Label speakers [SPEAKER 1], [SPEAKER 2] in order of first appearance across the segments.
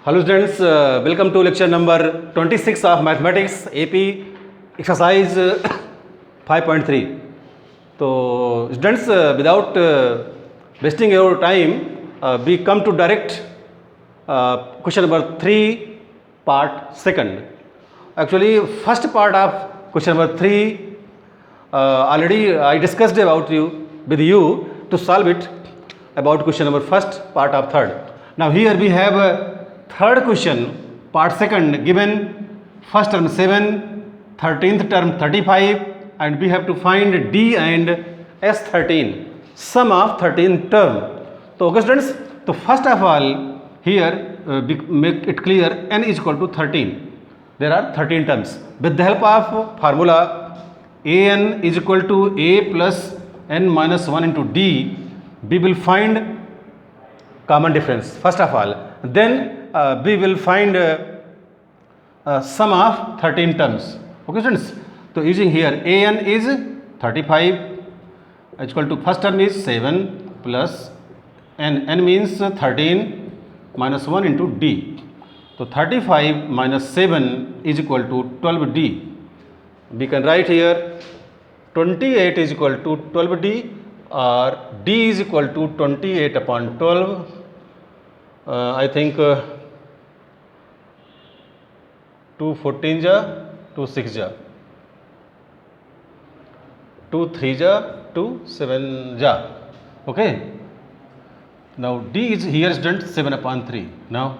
[SPEAKER 1] Hello students, welcome to lecture number 26 of mathematics AP exercise 5.3. So students, without wasting your time, we come to direct question number 3 part second. Actually first part of question number 3 already I discussed about with you to solve it about question number first part of third. Now here we have third question part second given first term 7, 13th term 35 and we have to find D and S13 sum of 13th term. So okay students, so first of all here make it clear n is equal to 13. There are 13 terms. With the help of formula an is equal to a plus n minus 1 into d, we will find common difference first of all. Then we will find sum of 13 terms. Okay students, so using here an is 35 is equal to first term is 7 plus n means 13 minus 1 into d. So 35 minus 7 is equal to 12d. We can write here 28 is equal to 12d or d is equal to 28 upon 12. I think 2 14 ja, 2 6 ja, 2 3 ja, 2 7 ja. Okay. Now d is here student 7 upon 3. Now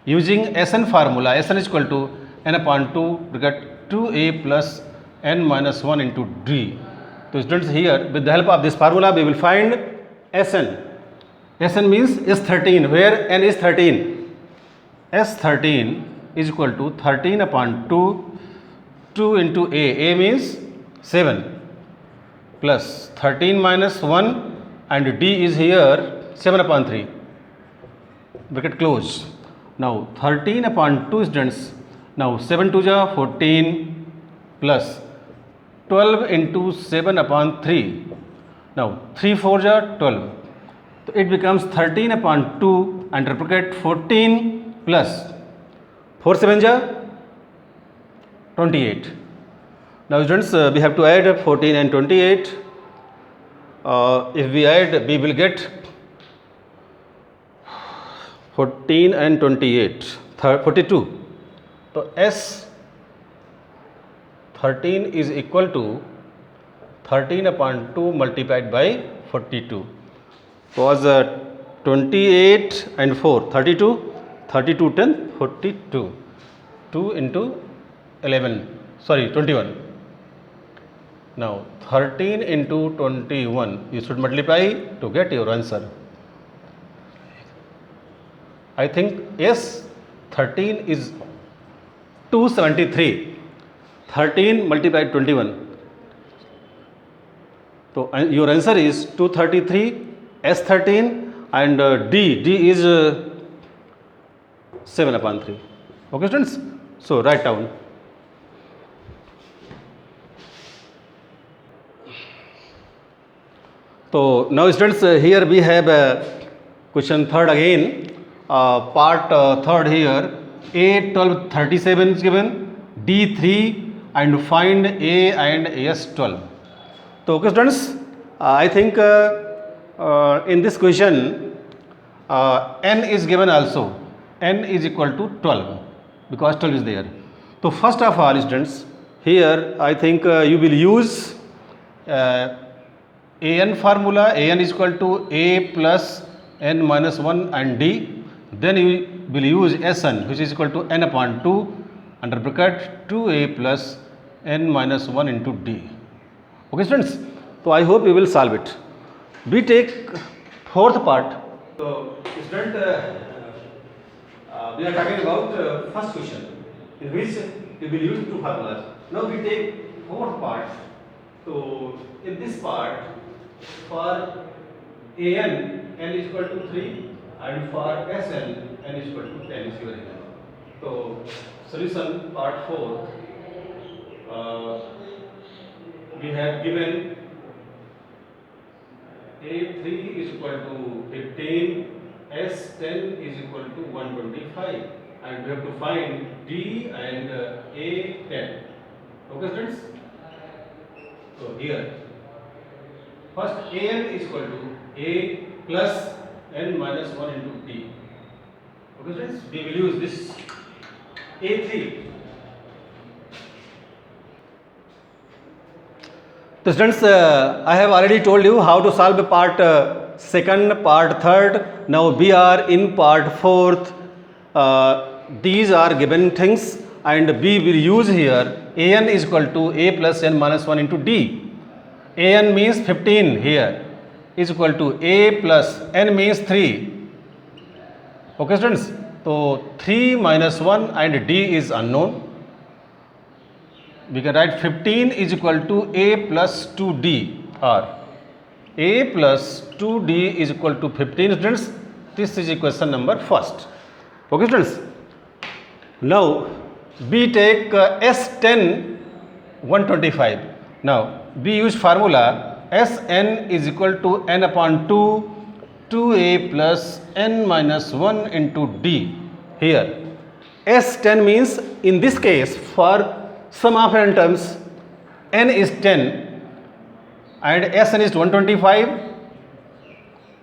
[SPEAKER 1] using Sn formula, Sn is equal to n upon 2 to get 2a plus n minus 1 into d. So students here with the help of this formula we will find Sn. Sn means S13 where n is 13. S13 is equal to 13 upon 2 into a means 7 plus 13 minus 1 and d is here 7 upon 3. Bracket close. Now 13 upon 2 students, now 7 2 ja 14 plus 12 into 7 upon 3. Now 3 4 ja 12. So it becomes 13 upon 2 and bracket 14 plus 4 7 ja 28. Now students we have to add 14 and 28. If we add we will get 14 and 28, 42. So S 13 is equal to 13 upon 2 multiplied by 42. Was 28 and 4, 32, 32 10, 42. 2 into 11, sorry 21. Now 13 into 21, you should multiply to get your answer. I think S13 is 273. 13 multiplied 21. So your answer is 233 S13 and D is 7 upon 3. Okay students? So write down. So now students here we have question third again. Part third here A12 37 is given, D3 and find A and S12. So okay students, I think in this question n is given also, n is equal to 12 because 12 is there. So first of all students here I think you will use an formula, an is equal to a plus n minus 1 and d. Then you will use Sn which is equal to n upon 2 under bracket 2a plus n minus 1 into d. Okay students, so I hope you will solve it. We take fourth part. So student we are talking about first question in which we will use two formulas. Now we take fourth part. So in this part for an is equal to 3 and for Sn n is equal to 10 is given here. So solution part 4 we have given A3 is equal to 15 S10 is equal to 125 and we have to find D and A10. Okay students? So here first An is equal to A plus N minus 1 into D. Okay students? We will use this A3. So students, I have already told you how to solve part second, part third. Now we are in part fourth. These are given things and we will use here An is equal to A plus N minus 1 into D. An means 15 here is equal to A plus N means 3. Okay students, so 3 minus 1 and D is unknown. We can write 15 is equal to A plus 2D or A plus 2D is equal to 15 students. This is equation number first. Okay students. Now we take S10 125. Now we use formula Sn is equal to n upon 2 2a plus n minus 1 into d. Here S10 means in this case for sum of n terms n is 10 and Sn is 125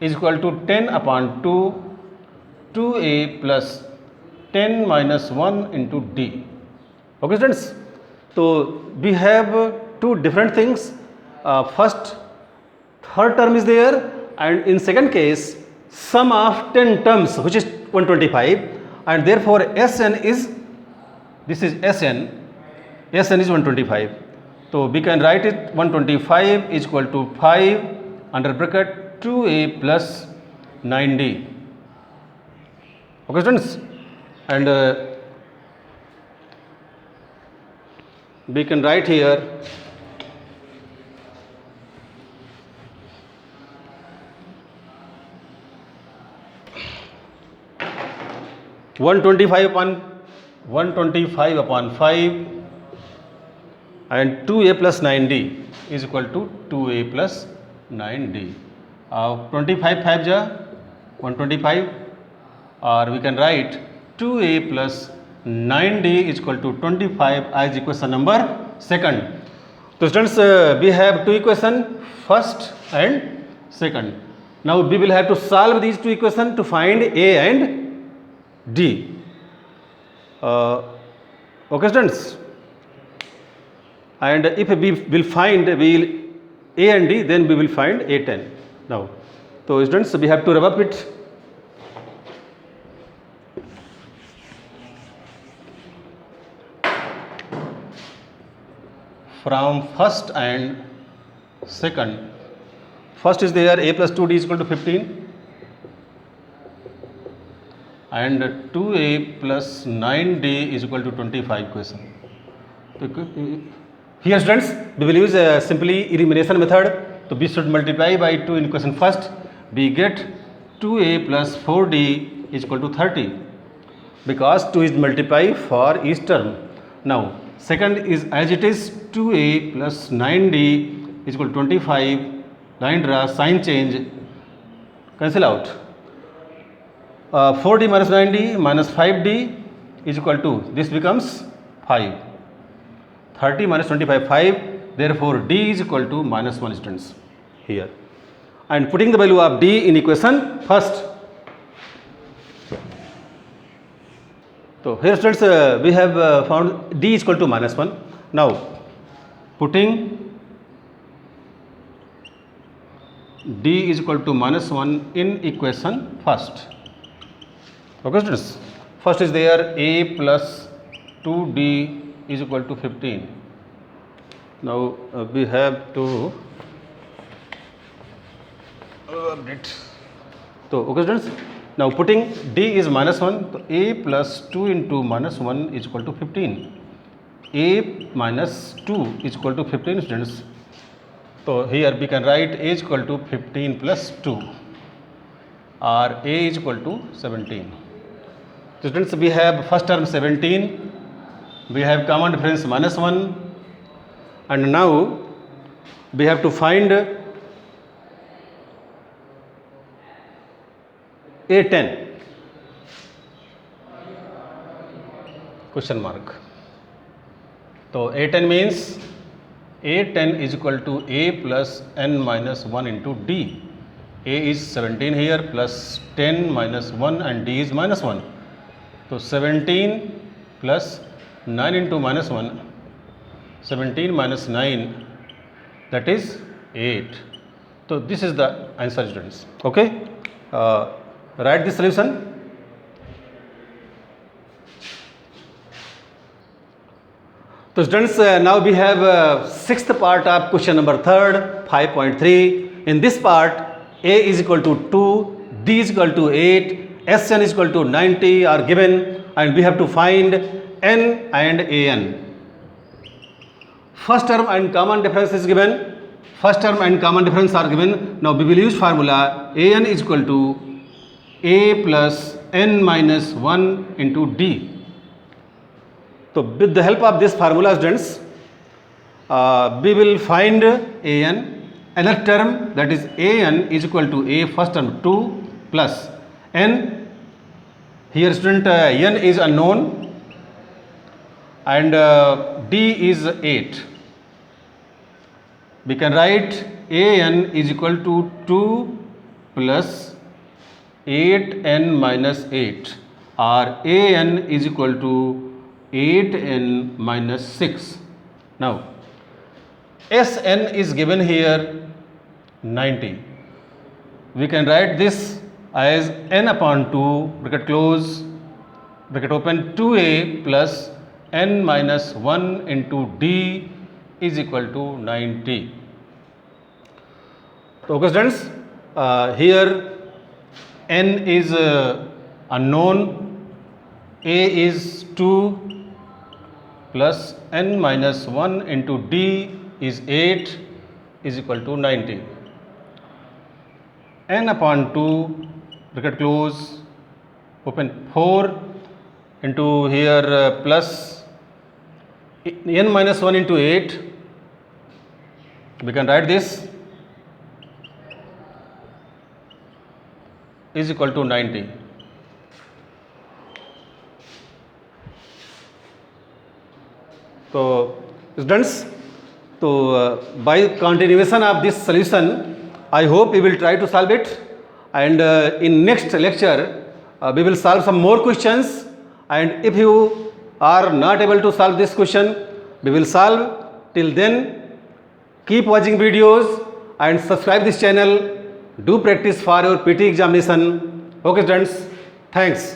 [SPEAKER 1] is equal to 10 upon 2 2a plus 10 minus 1 into d. Okay students, so we have two different things. First third term is there and in second case sum of 10 terms which is 125 and therefore Sn is, this is Sn is 125. So we can write it 125 is equal to 5 under bracket 2a plus 9d. Okay students, and we can write here 125 upon 5 and 2a plus 9d is equal to 2a plus 9d. 25 5 ja 125 or we can write 2a plus 9d is equal to 25 as equation number second. So students, we have two equations, first and second. Now we will have to solve these two equations to find a and d. Okay students, and if we will find a and d, then we will find a10. Now so students, we have to rub up it. From first and second, first is there a plus 2d is equal to 15 and 2a plus 9d is equal to 25 question. Here students, we will use simply elimination method. So we should multiply by 2 in question first. We get 2a plus 4d is equal to 30 because 2 is multiplied for each term. Now second is as it is 2a plus 9d is equal to 25. Line draw, sign change, cancel out. 4d minus 9d minus 5d is equal to, this becomes 5. 30 minus 25 5, therefore d is equal to minus 1 students here. And putting the value of d in equation first. So here students, we have found d is equal to minus 1. Now putting d is equal to minus 1 in equation first. Okay students, first is there a plus 2d is equal to 15. Now we have to update. So okay students, now putting d is minus 1, so a plus 2 into minus 1 is equal to 15. A minus 2 is equal to 15 students. So here we can write a is equal to 15 plus 2 or a is equal to 17. So students, we have first term 17, we have common difference minus 1 and now we have to find A10 question mark. So A10 means A10 is equal to A plus n minus 1 into D. A is 17 here plus 10 minus 1 and D is minus 1. So 17 plus 9 into minus 1, 17 minus 9, that is 8. So this is the answer, students. Okay, write the solution. So students, now we have sixth part of question number 3rd, 5.3. In this part, A is equal to 2, D is equal to 8, Sn is equal to 90 are given, and we have to find n and an. First term and common difference is given. First term and common difference are given. Now we will use formula an is equal to a plus n minus 1 into d. So with the help of this formula, students, we will find an. Another term, that is an is equal to a first term 2 plus n. Here student, n is unknown and d is 8. We can write an is equal to 2 plus 8n minus 8, or an is equal to 8n minus 6. Now Sn is given here 90. We can write this as n upon 2 bracket close bracket open 2a plus n minus 1 into d is equal to 90. So okay students, here n is unknown, a is 2 plus n minus 1 into d is 8 is equal to 90. N upon 2 bracket close open 4 into here plus n minus 1 into 8. We can write this is equal to 90. So students, so by continuation of this solution, I hope you will try to solve it, and in next lecture we will solve some more questions, and if you are not able to solve this question, we will solve. Till then, keep watching videos and subscribe this channel. Do practice for your PT examination. Okay students, thanks.